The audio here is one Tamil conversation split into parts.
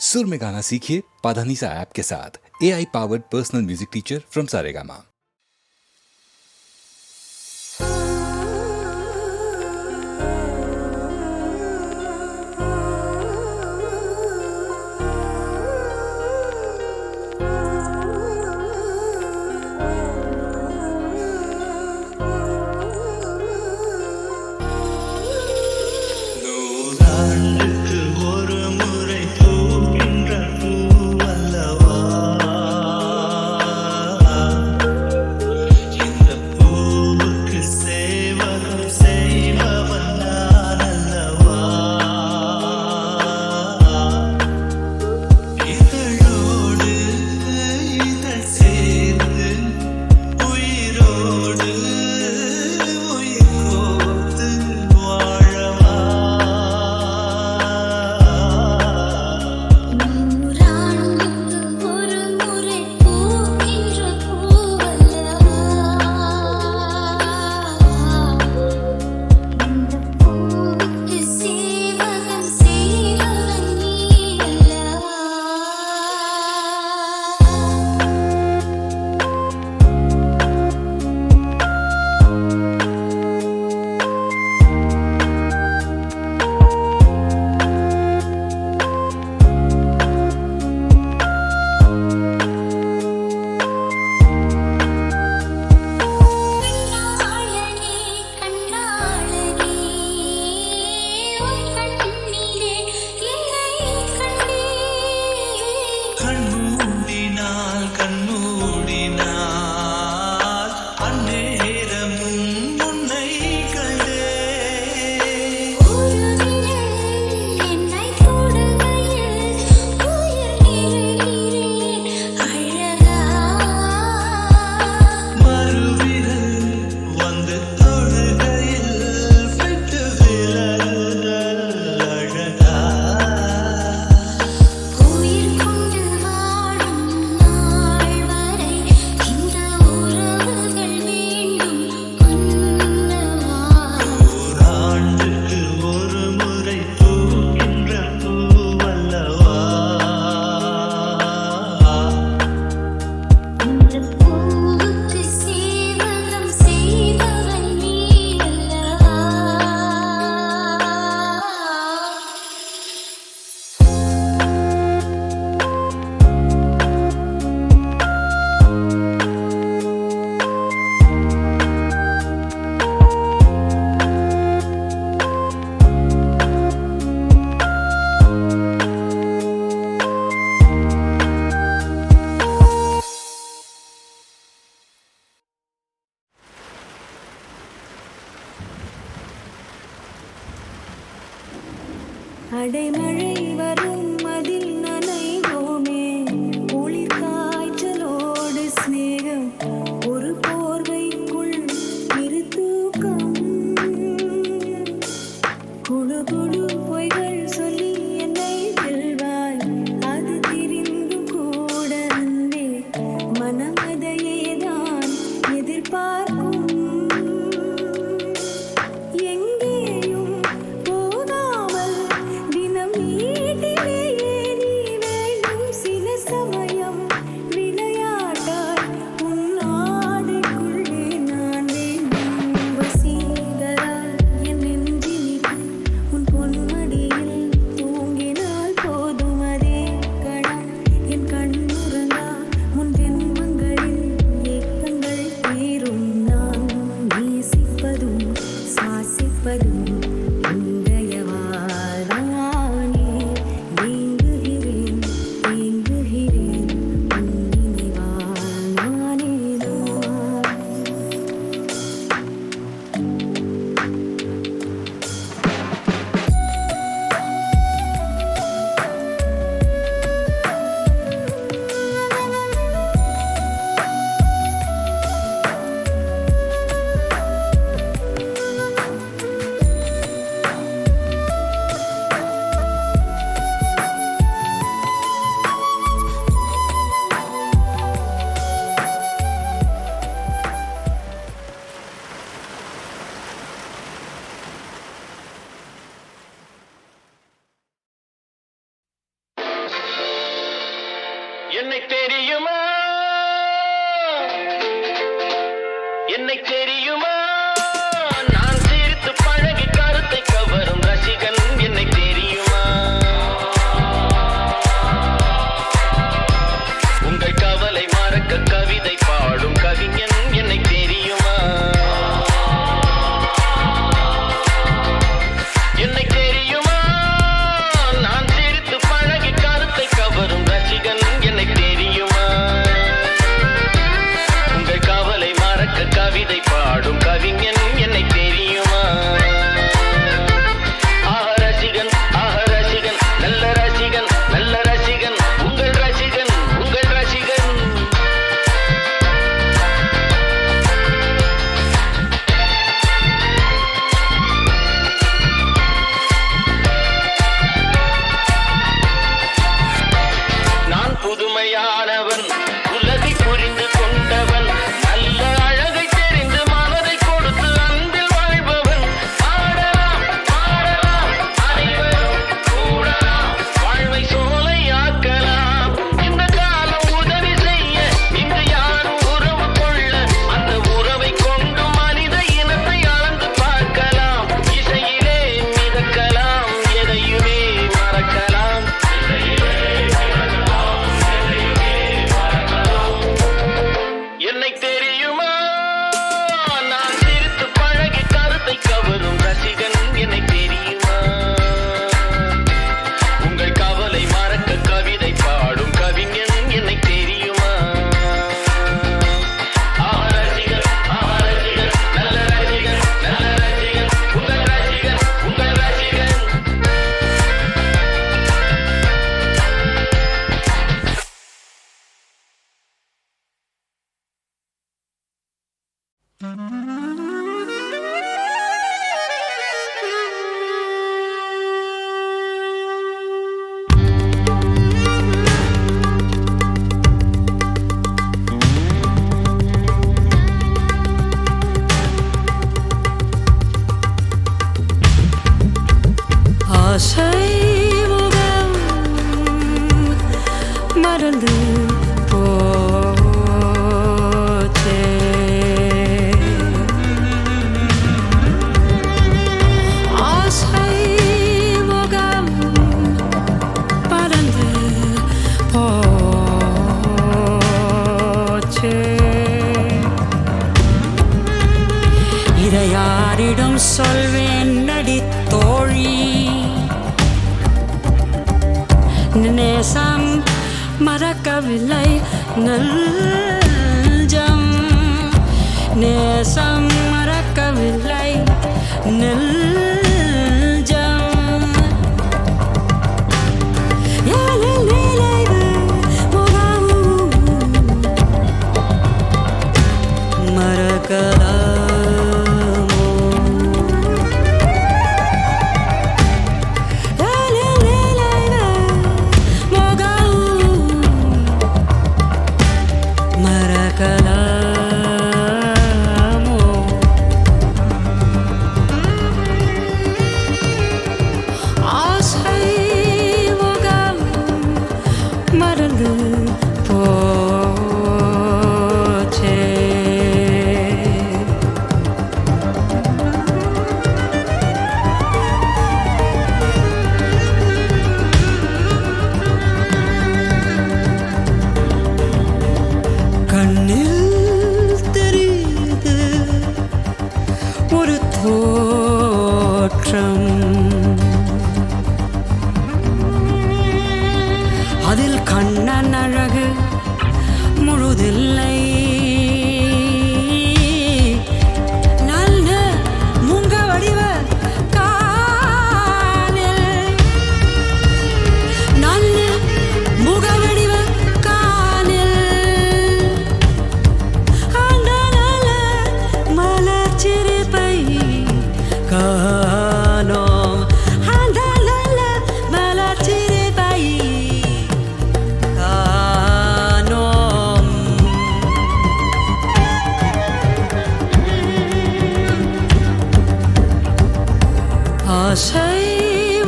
सुर में गाना सीखिए पाधानीसा ऐप के साथ। AI powered personal music teacher from Saregama. என்னை தெரியுமா என்னை தெரியுமா நான் சிரித்து பழகி கருத்தை கவரும் ரசிகன் என்னை தெரியுமா உங்கள் கவலை மறக்க கவிதை பாடும் கவிஞன் என்னை தெரியுமா என்னை தெரியுமா நான் சிரித்து பழகி கருத்தை கவரும் ரசிகன் என்னை தெரியுமா உங்கள் கவலை மறக்க கவிதை பாடும் கவிஞன் என்னை தெரியுமா ஆஹ ரசிகன் நல்ல ரசிகன் நல்ல ரசிகன் உங்கள் ரசிகன் உங்கள் ரசிகன் நான் புதுமையானவன் உலகை புரிந்து கொண்டவன் நல்ல அழகை தெரிந்து மனதை கொடுத்து அன்பில் வாழ்பவன் பாடலாம் பாடலாம் அனைவரும் கூடலாம் வாழ்வை சோலையாக்கலாம் இந்த காலம் உதவி செய்ய இங்கு யாரும் உறவு கொள்ள அந்த உறவை கொண்டு மனித இனத்தை அளந்து பார்க்கலாம் இசையிலே மிதக்கலாம் எதையுமே மறக்கலாம் என்னை தெரியுமா நான் சிரித்து பழகி கருத்தை கவரும் ரசிகன் என்னை தெரியுமா உங்கள் கவலை மறக்க கவிதை பாடும் கவிஞன் என்னை தெரியுமா ஆஹ ரசிகன் நல்ல ரசிகன் நல்ல ரசிகன் உங்கள் ரசிகன் உங்கள் ரசிகன் ஆசை முகம் மறந்து போச்சே ஆசை முகம் மறந்து போச்சே இதை யாரிடம் சொல்வேன் நடி தோழி நேசம் மறக்கவில்லை நெஞ்சம் நேசம் மறக்கவில்லை நெஞ்சம் ஏழை நிலைவு முகம் மறக்கலாமோ ஏழை நிலைவு முகம் மறக்கலாமோ ஆசை முகம் மறந்து போச்சே கண்ணில் தெரியுது ஒரு தோற்றம் அதில் கண்ணன் அழகு முழுதில்லை நல்ல முங்க வடிவ காலில் நல்ல முக வடிவ காலில் அந்த நல்ல மலர் சிரிப்பை காணோம் அந்த நல்ல மலர் சிரிப்பை காணோம் ஆசை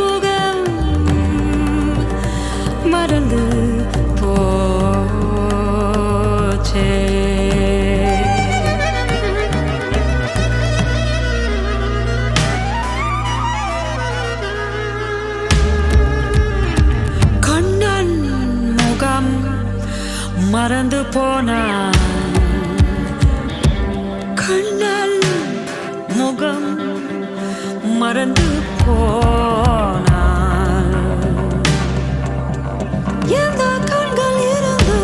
முகம் மறந்து போ மறந்து போனான் கண்ணல் முகம் மறந்து போனான் எந்த கண்கள் இருந்து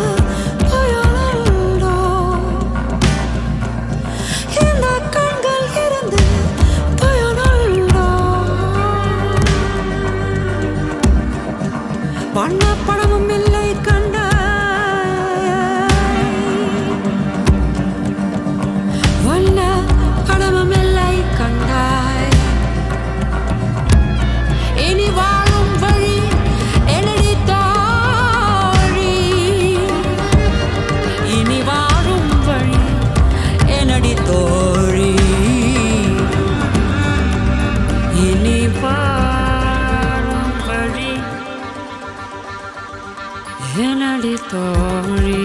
பயனோ எந்த கண்கள் இருந்து பயனோ வண்ண படமும் இல்லை கண்ட வண்ண படமும் இல்லை கண்டாய் இனி வாழும் வழி என்னடி தோழி இனி வாழும் வழி என்னடி தோழி இனி வாழும் வழி என்னடி தோழி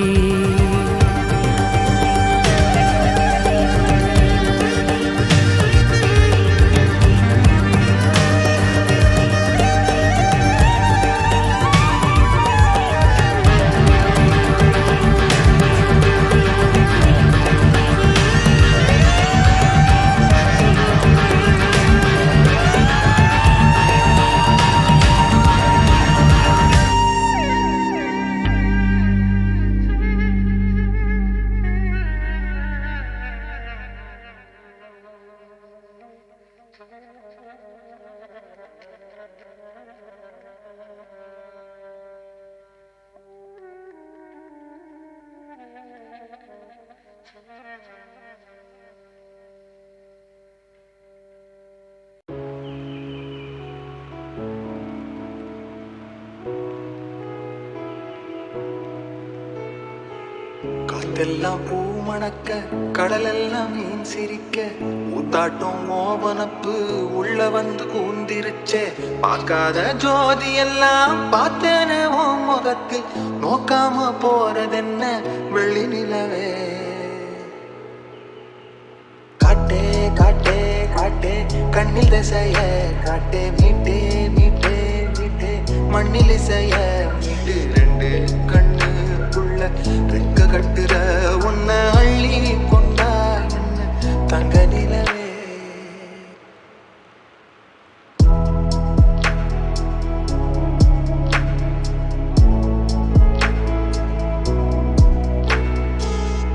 காத்தெல்லாம் பூ மணக்க கடலெல்லாம் மீன் சிரிக்க ஊத்தாட்டம் ஓபனப்பு உள்ள வந்து கூந்திருச்சே பார்க்காத ஜோதி எல்லாம் பார்த்தேனே உன் முகத்தில் நோக்காம போறதென்ன வெள்ளி நிலவே காட்டே காட்டே காட்டே கண்ணில் திசைய காட்டே மீட்டே மீட்டே மீட்டே மண்ணில் இசைய மீட்டு ரெண்டு கண்ணு உள்ள ரெக்க கட்டுற உன்னை அள்ளி கொண்டா என்ன தங்க நிலவே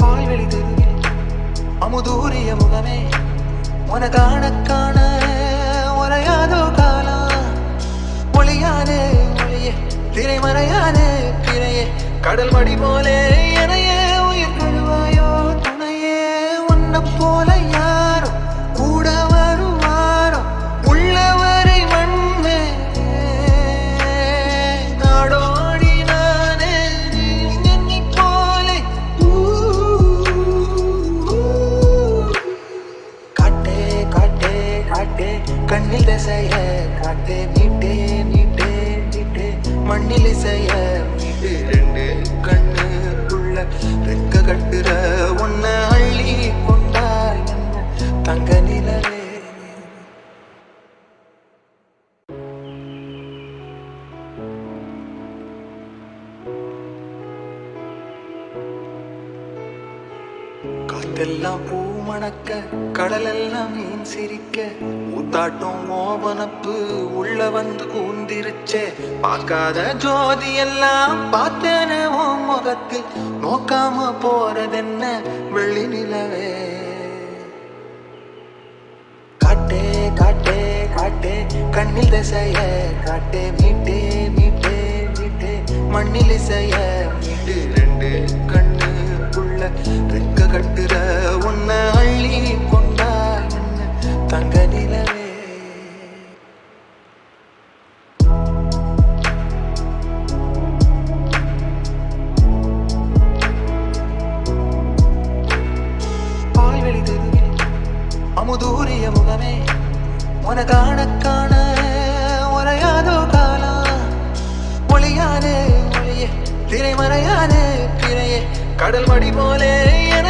பால்வெளி தெருவில் அமுதூரிய முகமே உன காண காண உரையாதோ காலம் ஒளியாதே ஒளியே திரைமறையாதே பிறையே கடல் மடி போலே எனையே உயிர் கழுவாயோ துணையே உன்னை போல யாரோ கூட வருவாரோ உள்ளவரை மண்மே நாடோடி நானே என்னை போலே காட்டே காட்டே காட்டே கண்ணில் திசைய காட்டே மீட்டே மீட்டே மீட்டே மண்ணில் இசைய மீட்டு ரெண்டு கண்ணு உள்ள ரெக்க கட்டுற உன்னை அள்ளி கொண்டா என்ன தங்க நிலவே காத்தெல்லாம் பூ மணக்க கடலெல்லாம் மீன் சிரிக்க ஊத்தாட்டம் ஓபனப்பு உள்ள வந்து கூந்திருச்சே பார்க்காத ஜோதி எல்லாம் பார்த்தேனே உன் முகத்தில் நோக்காம போறதென்ன வெள்ளி நிலவே காட்டே காட்டே காட்டே கண்ணில் திசைய காட்டே மீட்டே மீட்டே மீட்டே மண்ணில் இசைய மீட்டு ரெண்டு கண்ணு உள்ள ரெக்க கட்டுற உன்னை அள்ளி கொண்டா என்ன தங்க நிலவே பால்வெளி தெருவில் அமுதூரிய முகமே உன காண காண உரையாதோ காலம் ஒளியாதே ஒளியே திரைமறையாதே பிறையே கடல் மடி போலே என